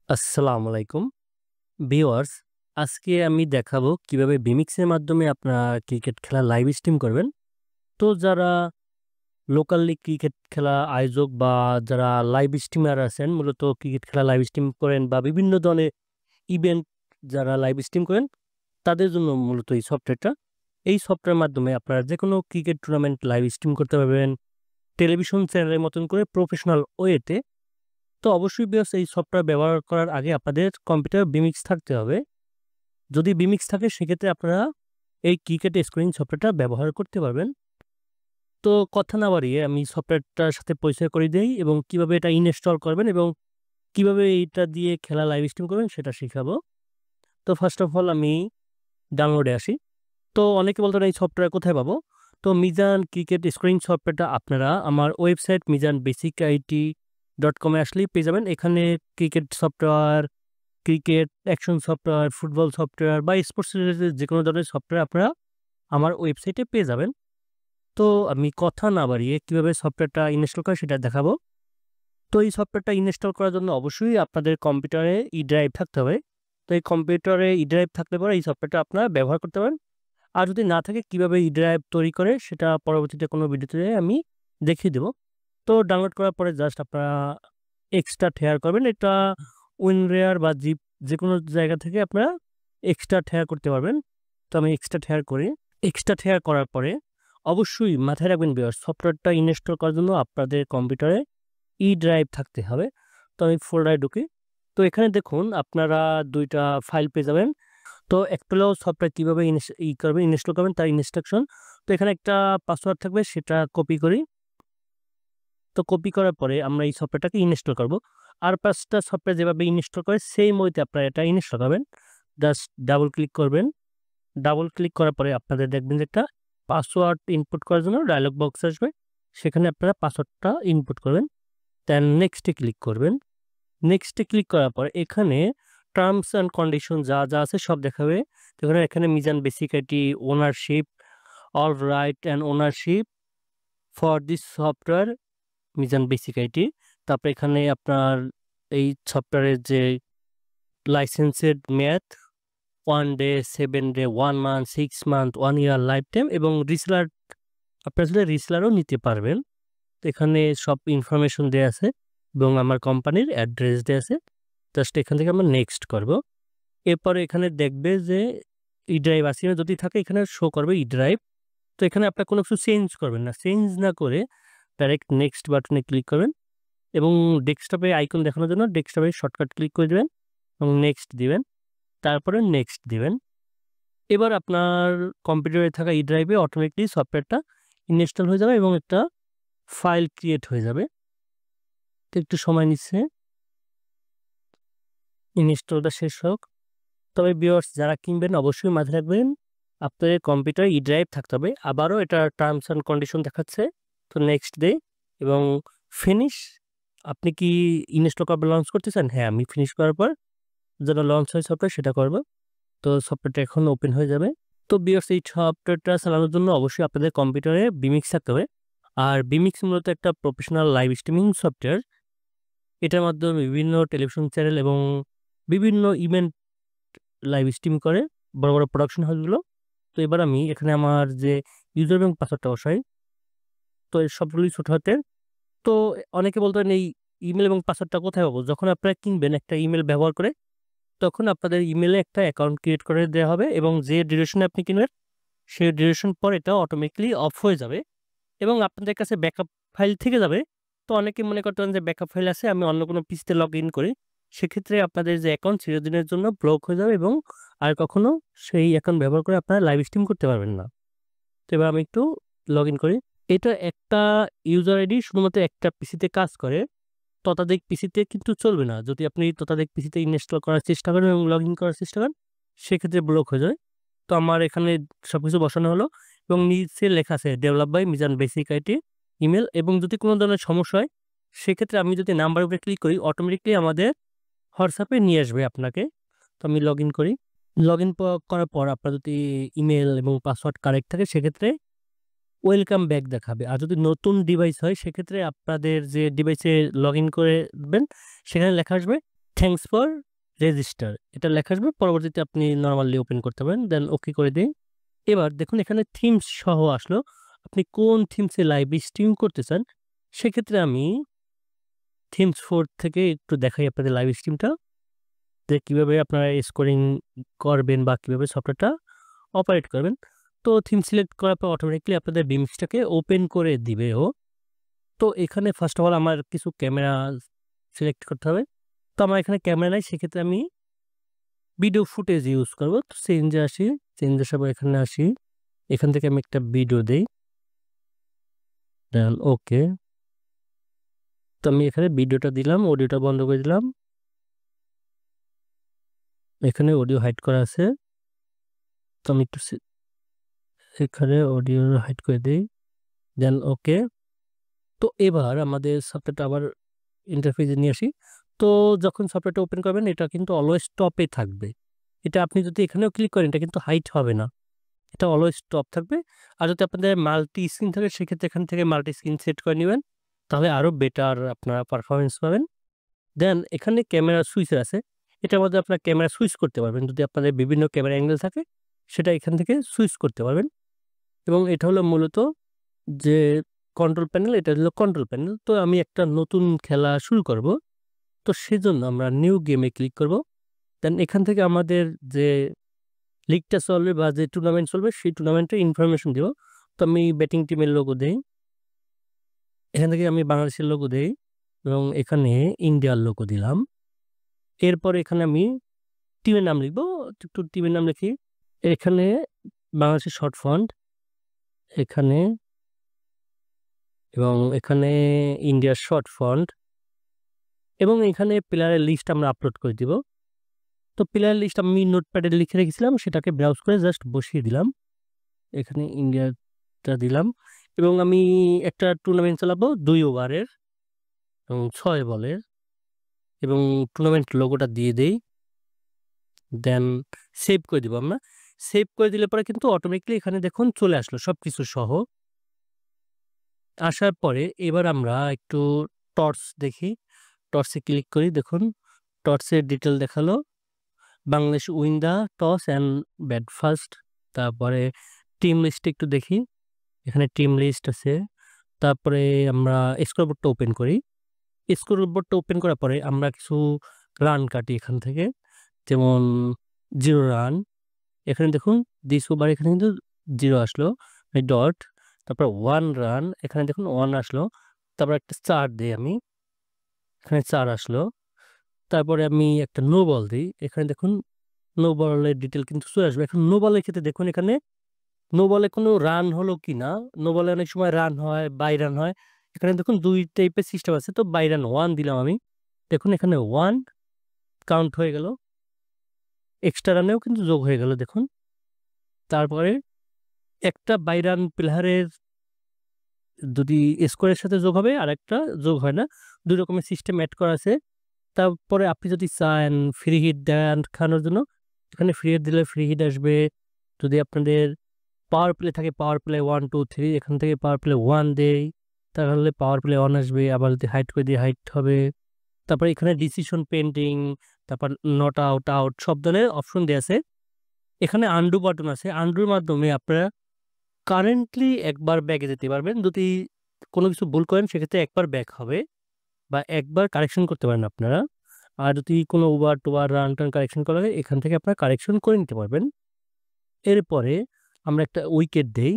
আসসালামু আলাইকুম ভিউয়ার্স। আজকে আমি দেখাবো কিভাবে বিমিক্সের মাধ্যমে আপনারা ক্রিকেট খেলা লাইভ স্ট্রিম করবেন। তো যারা লোকালি ক্রিকেট খেলা আয়োজক বা যারা লাইভ স্ট্রিমার আছেন, মূলত ক্রিকেট খেলা লাইভ স্ট্রিম করেন বা বিভিন্ন ধরনের ইভেন্ট যারা লাইভ স্ট্রিম করেন, তাদের জন্য মূলত এই সফটওয়্যারটা। এই সফটওয়্যারের মাধ্যমে আপনারা যেকোনো ক্রিকেট টুর্নামেন্ট লাইভ স্ট্রিম করতে পারবেন টেলিভিশন চ্যানেলের মতন করে প্রফেশনাল ওয়েতে। তো অবশ্যই ভিউয়ার্স, এই সফটওয়্যার ব্যবহার করার আগে আপনাদের কম্পিউটারে বিমিক্স থাকতে হবে। যদি বিমিক্স থাকে সেক্ষেত্রে আপনারা এই ক্রিকেট স্ক্রিন সফটওয়্যারটা ব্যবহার করতে পারবেন। তো কথা না বাড়িয়ে আমি সফটওয়্যারটার সাথে পরিচয় করিয়ে দেই এবং কিভাবে এটা ইনস্টল করবেন এবং কিভাবে এইটা দিয়ে খেলা লাইভ স্ট্রিম করবেন সেটা শিখাবো। তো ফার্স্ট অফ অল আমি ডাউনলোডে আসি। তো অনেকে বলতেন এই সফটওয়্যার কোথায় পাবো? তো মিজান ক্রিকেট স্ক্রিন সফটওয়্যারটা আপনারা আমার ওয়েবসাইট mijanbasicit.com এ আসলেই পেয়ে যাবেন। এখানে cricket software, cricket, action software, football software বা স্পোর্টস রিলেটেড যেকোনো ধরনের সফটওয়্যার আপনারা আমার ওয়েবসাইটে পেয়ে যাবেন। তো আমি কথা না বাড়িয়ে কিভাবে সফটওয়্যারটা ইনস্টল করে সেটা দেখাবো। তো এই সফটওয়্যারটা ইনস্টল করার জন্য অবশ্যই আপনাদের কম্পিউটারে ই ড্রাইভ থাকতে হবে। তো এই কম্পিউটারে ই ড্রাইভ থাকলে পরে এই সফটওয়্যারটা আপনারা ব্যবহার করতে পারেন। আর যদি না থাকে কিভাবে ই ড্রাইভ তৈরি করে সেটা পরবর্তীতে কোনো ভিডিওতে আমি দেখিয়ে দেবো। তো ডাউনলোড করার পরে জাস্ট আপনারা এক্সট্রাক্ট হেয়ার করবেন। এটা উইনরেয়ার বা জিপ যেকোনো জায়গা থেকে আপনারা এক্সট্রাক্ট হেয়ার করতে পারবেন। তো আমি এক্সট্রাক্ট হেয়ার করি। এক্সট্রাক্ট হেয়ার করার পরে অবশ্যই মাথায় রাখবেন ভিউয়ার্স, সফটওয়্যারটা ইনস্টল করার জন্য আপনাদের কম্পিউটারে ই ড্রাইভ থাকতে হবে। তো আমি ফোল্ডারে ঢুকি। তো এখানে দেখুন আপনারা ২ টা ফাইল পেয়ে যাবেন। তো একটা হলো সফটওয়্যার কিভাবে ইনস্টল করবেন তার ইনস্ট্রাকশন। তো এখানে একটা পাসওয়ার্ড থাকবে, সেটা কপি করি। তো কপি করার পরে আমরা এই সফটওয়্যারটাকে ইনস্টল করব। আর ৫ টা সফটওয়্যার যেভাবে ইনস্টল করে সেম ওয়েতে আপনারা এটা ইনস্টল করবেন। জাস্ট ডাবল ক্লিক করবেন। ডাবল ক্লিক করার পরে আপনাদের দেখবেন যে একটা পাসওয়ার্ড ইনপুট করার জন্য ডায়ালগ বক্স আসবে। সেখানে আপনারা পাসওয়ার্ডটা ইনপুট করবেন। দেন নেক্সট এ ক্লিক করবেন। নেক্সট এ ক্লিক করার পর এখানে টার্মস অ্যান্ড কন্ডিশন যা আছে সব দেখাবে। তো এখানে Mizan basic IT ownership, all right and ownership for this software Mizan basic IT. তারপরে এখানে আপনার এই সফটওয়্যারের যে লাইসেন্সের মেয়াদ 1 ডে, 7 ডে, 1 মান্থ, 6 মান্থ, 1 ইয়ার লাইফ টাইম এবং রিসেলার আপনারা আসলে রিসেলারও নিতে পারবেন। তো এখানে সব ইনফরমেশন দেয়া আছে এবং আমার কোম্পানির অ্যাড্রেস দেয়া আছে। জাস্ট এখান থেকে আমরা নেক্সট করব। এরপরে এখানে দেখবে যে ই ড্রাইভ আছে কিনা, যদি থাকে এখানে শো করবে ই ড্রাইভ। তো এখানে আপনার কোনো কিছু চেঞ্জ করবেন না। চেঞ্জ না করে ডাইরেক্ট নেক্সট বাটনে ক্লিক করবেন এবং ডেস্কটপে আইকন দেখানোর জন্য ডেস্কটপে শর্টকাট ক্লিক করে দিবেন এবং নেক্সট দিবেন। তারপরে নেক্সট দিবেন। এবার আপনার কম্পিউটারে থাকা ই ড্রাইভে অটোমেটিকলি সফটওয়্যারটা ইনস্টল হয়ে যাবে এবং একটা ফাইল ক্রিয়েট হয়ে যাবে। তো একটু সময় নিচ্ছে ইনস্টলটা শেষ হোক। তবে ভিউয়ার্স, যারা কিনবেন অবশ্যই মাথায় রাখবেন আপনাদের কম্পিউটারে ই ড্রাইভ থাকতে হবে। আবারও এটা টার্মস অ্যান্ড কন্ডিশন দেখাচ্ছে। তো নেক্সট ডে এবং ফিনিশ। আপনি কি ইনস্টল করার লঞ্চ করতে চান? হ্যাঁ, আমি ফিনিশ করার পর যেন লঞ্চ হয় সফটওয়্যার সেটা করব। তো সফটওয়্যারটা এখন ওপেন হয়ে যাবে। তো ভিউয়ার্স, এই সফটওয়্যারটা চালানোর জন্য অবশ্যই আপনাদের কম্পিউটারে বিমিক্স থাকতে হবে। আর বিমিক্স মূলত একটা প্রফেশনাল লাইভ স্ট্রিমিং সফটওয়্যার। এটার মাধ্যমে বিভিন্ন টেলিভিশন চ্যানেল এবং বিভিন্ন ইভেন্ট লাইভ স্ট্রিম করে বড়, বড় প্রোডাকশন হাউসগুলো। তো এবার আমি এখানে আমার যে ইউজার এবং পাসওয়ার্ডটা বসাই। তো এই সবগুলোই ছোট হাতের। তো অনেকে বলতে পারেন এই ইমেল এবং পাসওয়ার্ডটা কোথায় পাবো? যখন আপনারা কিনবেন একটা ইমেল ব্যবহার করে, তখন আপনাদের ইমেইলে একটা অ্যাকাউন্ট ক্রিয়েট করে দেয়া হবে এবং যে ডিউরেশনে আপনি কিনবেন, সেই ডিউরেশন পর এটা অটোমেটিক্যালি অফ হয়ে যাবে এবং আপনাদের কাছে ব্যাকআপ ফাইল থেকে যাবে। তো অনেকে মনে করতেন যে ব্যাকআপ ফাইল আছে, আমি অন্য কোনো পিসিতে লগইন করি। সেক্ষেত্রে আপনাদের যে অ্যাকাউন্ট চিরদিনের জন্য ব্লক হয়ে যাবে এবং আর কখনো সেই অ্যাকাউন্ট ব্যবহার করে আপনারা লাইভ স্ট্রিম করতে পারবেন না। তো এবার আমি একটু লগইন করি। এটা একটা ইউজার আইডি শুধুমাত্র একটা পিসিতে কাজ করে। ততাধিক পিসিতে কিন্তু চলবে না। যদি আপনি ততাধিক পিসিতে ইনস্টল করার চেষ্টা করেন এবং লগইন করার চেষ্টা করেন, সেক্ষেত্রে ব্লক হয়ে যাবে। তো আমার এখানে সবকিছু বসানো হলো এবং নিচে লেখা আছে develop by Mizan basic IT email. এবং যদি কোনো ধরনের সমস্যা হয়, সেক্ষেত্রে আমি যদি নাম্বার উপরে ক্লিক করি অটোমেটিক্যালি আমাদের হোয়াটসঅ্যাপে নিয়ে আসবে আপনাকে। তো আমি লগইন করি। লগইন করার পর আপনার যদি ইমেল এবং পাসওয়ার্ড কারেক্ট থাকে সেক্ষেত্রে ওয়েলকাম ব্যাক দেখাবে। আর যদি নতুন ডিভাইস হয় সেক্ষেত্রে আপনাদের যে ডিভাইসে লগইন করবেন সেখানে লেখা আসবে থ্যাঙ্কস ফর রেজিস্টার এটা লেখা আসবে, পরবর্তীতে আপনি নর্মালি ওপেন করতে পারেন, দেন ওকে করে দিই। এবার দেখুন এখানে থিমস সহ আসলো, আপনি কোন থিমসে লাইভ স্ট্রিম করতে চান। সেক্ষেত্রে আমি থিমস 4 থেকে একটু দেখাই আপনাদের লাইভ স্ট্রিমটা, যে কীভাবে আপনারা স্কোরিং করবেন বা কীভাবে সফটওয়্যারটা অপারেট করবেন। তো থিম সিলেক্ট করার পর অটোমেটিকলি আপনাদের বিমসটাকে ওপেন করে দিবে ও। তো এখানে ফার্স্ট অফ অল আমার কিছু ক্যামেরা সিলেক্ট করতে হবে। তো আমার এখানে ক্যামেরা নাই, সেক্ষেত্রে আমি ভিডিও ফুটেজ ইউজ করব। তো চেঞ্জে আসি, চেঞ্জ আসার পর এখানে আসি, এখান থেকে আমি একটা ভিডিও দেই, দেন ওকে। তো আমি এখানে ভিডিওটা দিলাম, অডিওটা বন্ধ করে দিলাম, এখানে অডিও হাইড করা আছে। তো আমি একটু এখানে অডিও হাইড করে দিই, দেন ওকে। তো এবার আমাদের সফটওয়্যারটা আবার ইন্টারফেসে নিয়ে আসি। তো যখন সফটওয়্যারটা ওপেন করবেন এটা কিন্তু অলওয়েজ টপে থাকবে। এটা আপনি যদি এখানেও ক্লিক করেন এটা কিন্তু হাইট হবে না, এটা অলওয়েজ টপ থাকবে। আর যদি আপনাদের মাল্টি স্ক্রিন থাকে সেক্ষেত্রে এখান থেকে মাল্টি স্ক্রিন সেট করে নেবেন, তাহলে আরও বেটার আপনারা পারফরমেন্স পাবেন। দেন এখানে ক্যামেরা সুইচের আছে, এটার মধ্যে আপনার ক্যামেরা সুইচ করতে পারবেন, যদি আপনাদের বিভিন্ন ক্যামেরা অ্যাঙ্গেল থাকে সেটা এখান থেকে সুইচ করতে পারবেন। এবং এটা হলো মূলত যে কন্ট্রোল প্যানেল, এটা হলো কন্ট্রোল প্যানেল। তো আমি একটা নতুন খেলা শুরু করব, তো সেজন্য আমরা নিউ গেমে ক্লিক করব। দেন এখান থেকে আমাদের যে লিগটা চলবে বা যে টুর্নামেন্ট চলবে সেই টুর্নামেন্টের ইনফরমেশন দিব। তো আমি ব্যাটিং টিমের লোগো দেই, এখান থেকে আমি বাংলাদেশের লোগো দেই এবং এখানে ইন্ডিয়ার লোগো দিলাম। এরপর এখানে আমি টিমের নাম লিখবো, একটু টিমের নাম লিখি, এখানে বাংলাদেশের শর্ট ফন্ট এখানে, এবং এখানে ইন্ডিয়ার শর্ট ফন্ট, এবং এখানে প্লেয়ারের লিস্ট আমরা আপলোড করে দিব। তো প্লেয়ার লিস্ট আমি নোটপ্যাডে লিখে রেখেছিলাম, সেটাকে ব্রাউজ করে জাস্ট বসিয়ে দিলাম, এখানে ইন্ডিয়াটা দিলাম। এবং আমি একটা টুর্নামেন্ট চালাবো 2 ওভারের এবং 6 বলের, এবং টুর্নামেন্ট লোগোটা দিয়ে দেই, দেন সেভ করে দিব। আমরা সেভ করে দিলে পরে কিন্তু অটোমেটিকলি এখানে দেখুন চলে আসলো সব কিছু সহ। আসার পরে এবার আমরা একটু টর্চ দেখি, টর্চে ক্লিক করি, দেখুন টর্চের ডিটেল দেখালো, Bangladesh win the toss and bat first. তারপরে টিম লিস্টে একটু দেখি, এখানে টিম লিস্ট আছে। তারপরে আমরা স্কোরবোর্ডটা ওপেন করি, স্কোরবোর্ডটা ওপেন করার পরে আমরা কিছু রান কাটি এখান থেকে, যেমন 0 রান। এখানে দেখুন দিস ওভার, এখানে কিন্তু 0 আসলো, ডট। তারপর 1 রান, এখানে দেখুন 1 আসলো। তারপর একটা 4 দিই আমি, এখানে 4 আসলো। তারপরে আমি একটা নো বল দিই, এখানে দেখুন নো বলের ডিটেল কিন্তু চলে আসবে। এখন নো বলের ক্ষেত্রে দেখুন এখানে নো বলে কোনো রান হলো কি না, নো বলে অনেক সময় রান হয়, বাই রান হয়। এখানে দেখুন 2 টাইপের সিস্টেম আছে, তো বাই রান 1 দিলাম আমি, দেখুন এখানে 1 কাউন্ট হয়ে গেল, এক্সট্রা রানেও কিন্তু যোগ হয়ে গেল দেখুন। তারপরে একটা বাই রান প্লেয়ারের যদি স্কোরের সাথে যোগ হবে আর একটা যোগ হয় না, 2 রকমের সিস্টেম অ্যাড করা আছে। তারপরে আপনি যদি চান ফ্রি হিট দেখানোর জন্য, এখানে ফ্রি হিট দিলে ফ্রি হিট আসবে। যদি আপনাদের পাওয়ার প্লে থাকে পাওয়ার প্লে 1 2 3, এখান থেকে পাওয়ার প্লে 1 দেই, তাহলে পাওয়ার প্লে 1 আসবে। আবার যদি হাইট করে দিই হাইট হবে। তারপরে এখানে ডিসিশন পেন্টিং, তারপর নট আউট আউট সব ধরনের অপশন দেওয়া আছে। এখানে আন্ডু বাটন আছে, আন্ডুর মাধ্যমে আপনারা কারেন্টলি একবার ব্যাকে যেতে পারবেন। যদি কোনো কিছু ভুল করেন সেক্ষেত্রে একবার ব্যাক হবে বা একবার কারেকশন করতে পারেন আপনারা। আর যদি কোনো ওভার টোভার রান টান কারেকশন করা হয় এখান থেকে আপনারা কারেকশন করে নিতে পারবেন। এরপরে আমরা একটা উইকেট দেই,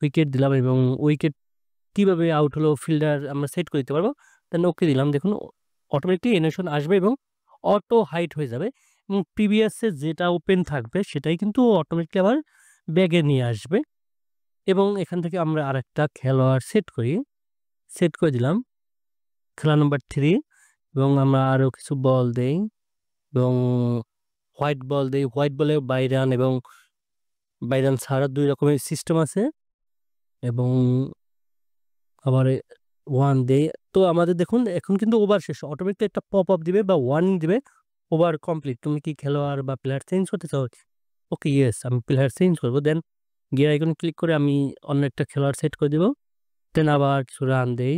উইকেট দিলাম এবং উইকেট কিভাবে আউট হলো ফিল্ডার আমরা সেট করে দিতে পারবো। দেন ওকে দিলাম, দেখুন অটোমেটিকলি অ্যানিমেশন আসবে এবং অটো হাইট হয়ে যাবে, এবং প্রিভিয়াসে যেটা ওপেন থাকবে সেটাই কিন্তু অটোমেটিকলি আবার ব্যাগে নিয়ে আসবে। এবং এখান থেকে আমরা আরেকটা খেলোয়াড় সেট করি, সেট করে দিলাম খেলা নম্বর 3, এবং আমরা আরও কিছু বল দেই এবং হোয়াইট বল দেই। হোয়াইট বলে বাই রান এবং বাই রান ছাড়া 2 রকমের সিস্টেম আছে, এবং আবার 1 দেই। তো আমাদের দেখুন এখন কিন্তু ওভার শেষ, অটোমেটিকলি একটা পপ আপ দিবে বা ওয়ার্নিং দিবে, ওভার কমপ্লিট। তুমি কি খেলোয়াড় বা প্লেয়ার চেঞ্জ করতে চাও? ওকে ইয়েস, আমি প্লেয়ার চেঞ্জ করবো। দেন গিয়ার আইকনে ক্লিক করে আমি অন্য একটা খেলোয়াড় সেট করে দিব। দেন আবার কিছু রান দেই,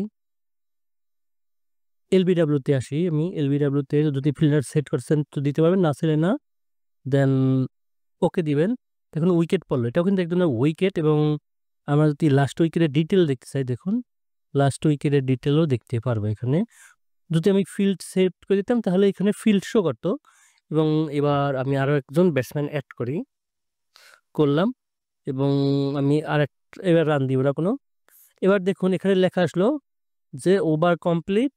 LBW তে আসি আমি। LBW তে যদি ফিল্টার সেট করছেন তো দিতে পারবেন, না ছেলে না, দেন ওকে দিবেন। দেখুন উইকেট পড়লো, এটাও কিন্তু এক ধরনের উইকেট। এবং আমরা যদি লাস্ট উইকেটের ডিটেল দেখতে চাই, দেখুন লাস্ট উইকেটের ডিটেলও দেখতে পারবো এখানে। যদি আমি ফিল্ড সেট করে দিতাম তাহলে এখানে ফিল্ড শো করতো। এবং এবার আমি আরো একজন ব্যাটসম্যান অ্যাড করলাম এবং আমি এবার রান দিব না কোনো। এবার দেখুন এখানে লেখা আসলো যে ওভার কমপ্লিট,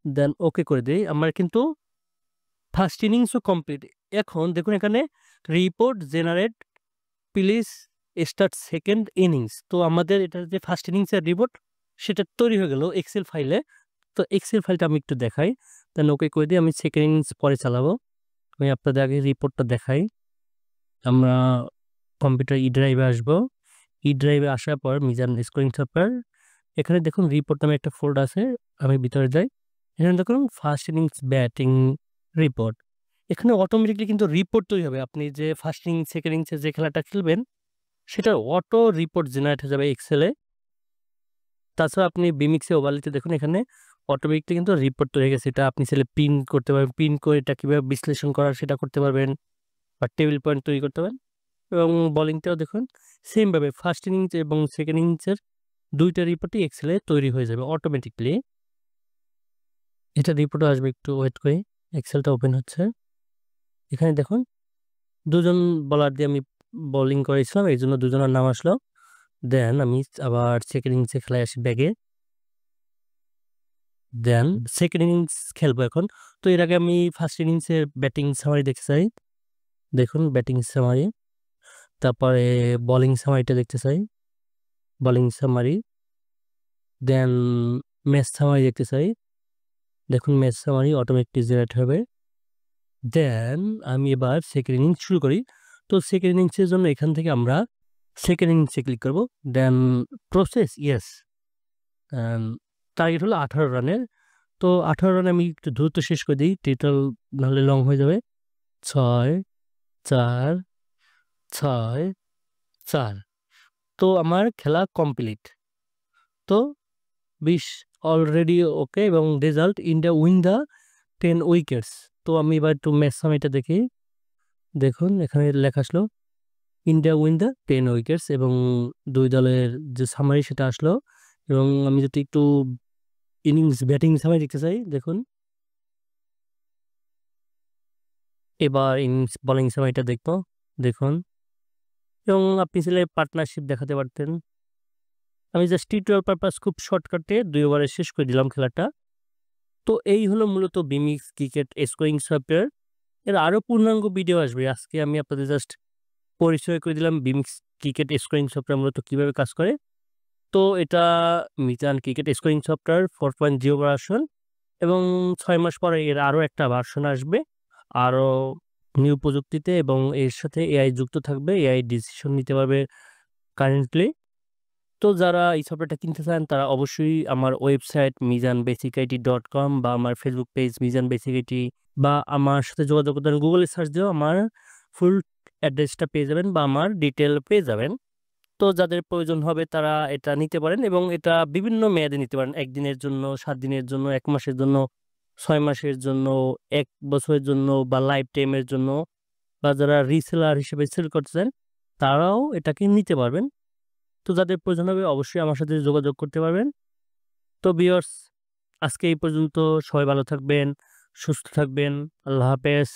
দেন ওকে করে দিই। আমার কিন্তু ফার্স্ট ইনিংসও কমপ্লিট। এখন দেখুন এখানে report generate please start second innings. তো আমাদের এটা যে ফার্স্ট ইনিংসের রিপোর্ট সেটা তৈরি হয়ে গেল এক্সেল ফাইলে। তো এক্সেল ফাইলটা আমি একটু দেখাই, দেন ওকে করে দিই। আমি সেকেন্ড ইনিংস পরে চালাবো। আমি আপনাদের আগে রিপোর্টটা দেখাই। আমরা কম্পিউটার ই ড্রাইভে আসবো। ই ড্রাইভে আসার পর মিজান স্কোরিং সফটওয়্যার, এখানে দেখুন রিপোর্ট নামে একটা ফোল্ডার আছে। আমি ভিতরে যাই, এখানে দেখুন ফার্স্ট ইনিংস ব্যাটিং রিপোর্ট। এখানে অটোমেটিকলি কিন্তু রিপোর্ট তৈরি হবে। আপনি যে ফার্স্ট ইনিংস সেকেন্ড ইনিংসে যে খেলাটা খেলবেন সেটার অটো রিপোর্ট জেনারেট হয়ে যাবে এক্সেলে। তাছাড়া আপনি বিমিক্সে ওভারলিতে দেখুন এখানে অটোমেটিকলি কিন্তু রিপোর্ট তৈরি হয়ে গেছে। এটা আপনি চাইলে পিন করতে পারবেন, পিন করে এটা কীভাবে বিশ্লেষণ করার সেটা করতে পারবেন, বা টেবিল পয়েন্ট তৈরি করতে পারবেন। এবং বোলিংটাও দেখুন সেমভাবে ফার্স্ট ইনিংস এবং সেকেন্ড ইনিংসের দুইটা রিপোর্টই এক্সেলে তৈরি হয়ে যাবে অটোমেটিকলি। এটা রিপোর্টও আসবে, একটু ওয়েট করি। এক্সেলটা ওপেন হচ্ছে। এখানে দেখুন দুজন বলার দিয়ে আমি বোলিং করেছিলাম, এই জন্য দুজনের নাম আসলো। দেন আমি আবার সেকেন্ড ইনিংসে খেলায় আসি ব্যাগে। দেন সেকেন্ড ইনিংস খেলবো এখন। তো এর আগে আমি ফার্স্ট ইনিংসের ব্যাটিং সামারি দেখতে চাই। দেখুন ব্যাটিং সামারি, তারপরে বোলিং সামারিটা দেখতে চাই, বোলিং সামারি। দেন ম্যাচ সামারি দেখতে চাই, দেখুন ম্যাচ সামারি অটোমেটিক জেনারেট হবে। দেন আমি এবার সেকেন্ড ইনিংস শুরু করি। তো সেকেন্ড ইনিংসের জন্য এখান থেকে আমরা সেকেন্ড ইনিংসে ক্লিক করব। দেন প্রসেস ইয়েস, টার্গেট হলো 18 রানের। তো 18 রানে আমি একটু দ্রুত শেষ করে দিই, টোটাল নাহলে লং হয়ে যাবে। 6-4-6-4। তো আমার খেলা কমপ্লিট। তো 20 অলরেডি ওকে, এবং result India win the 10 wickets. তো আমি এবার একটু ম্যাচ সামিটা দেখি। দেখুন এখানে লেখা আসলো ইন্ডিয়া উইন দ্য 10 উইকেটস, এবং দুই দলের যে সামারি সেটা আসলো। এবং আমি যদি একটু ইনিংস ব্যাটিং সামারি দেখতে চাই, দেখুন এবার ইনিংস বোলিং সামারিটা দেখবো। দেখুন, এবং আপনি চাইলে পার্টনারশিপ দেখাতে পারতেন। আমি জাস্ট টি12 পারপাস খুব শর্টকাটে 2 ওভারে শেষ করে দিলাম খেলাটা। তো এই হলো মূলত বিমিক্স ক্রিকেট স্কোরিং সফটওয়্যার। এর আরও পূর্ণাঙ্গ ভিডিও আসবে। আজকে আমি আপনাদের জাস্ট পরিচয় করে দিলাম বিমিক্স ক্রিকেট স্কোরিং সফটওয়্যার মূলত কীভাবে কাজ করে। তো এটা Mizan cricket scoring software 4.0 version, এবং 6 মাস পরে এর আরও একটা ভার্সন আসবে আরও নিউ প্রযুক্তিতে, এবং এর সাথে এআই যুক্ত থাকবে। এআই ডিসিশন নিতে পারবে কারেন্টলি। তো যারা এই সফটওয়্যারটা কিনতে চান তারা অবশ্যই আমার ওয়েবসাইট mizanbasicit.com বা আমার Facebook page Mizan basic IT, বা আমার সাথে যোগাযোগ করতে গুগলে সার্চ দিয়েও আমার ফুল অ্যাড্রেসটা পেয়ে যাবেন বা আমার ডিটেল পেয়ে যাবেন। তো যাদের প্রয়োজন হবে তারা এটা নিতে পারেন, এবং এটা বিভিন্ন মেয়াদে নিতে পারেন। 1 দিনের জন্য, 7 দিনের জন্য, 1 মাসের জন্য, 6 মাসের জন্য, 1 বছরের জন্য, বা লাইফ টাইমের জন্য, বা যারা রিসেলার হিসেবে সেল করতে চান তারাও এটাকে নিতে পারবেন। তো যাদের প্রয়োজন হবে অবশ্যই আমার সাথে যোগাযোগ করতে পারবেন। তো ভিউয়ার্স, আজকে এই পর্যন্ত। সবাই ভালো থাকবেন, সুস্থ থাকবেন। আল্লাহ হাফেজ।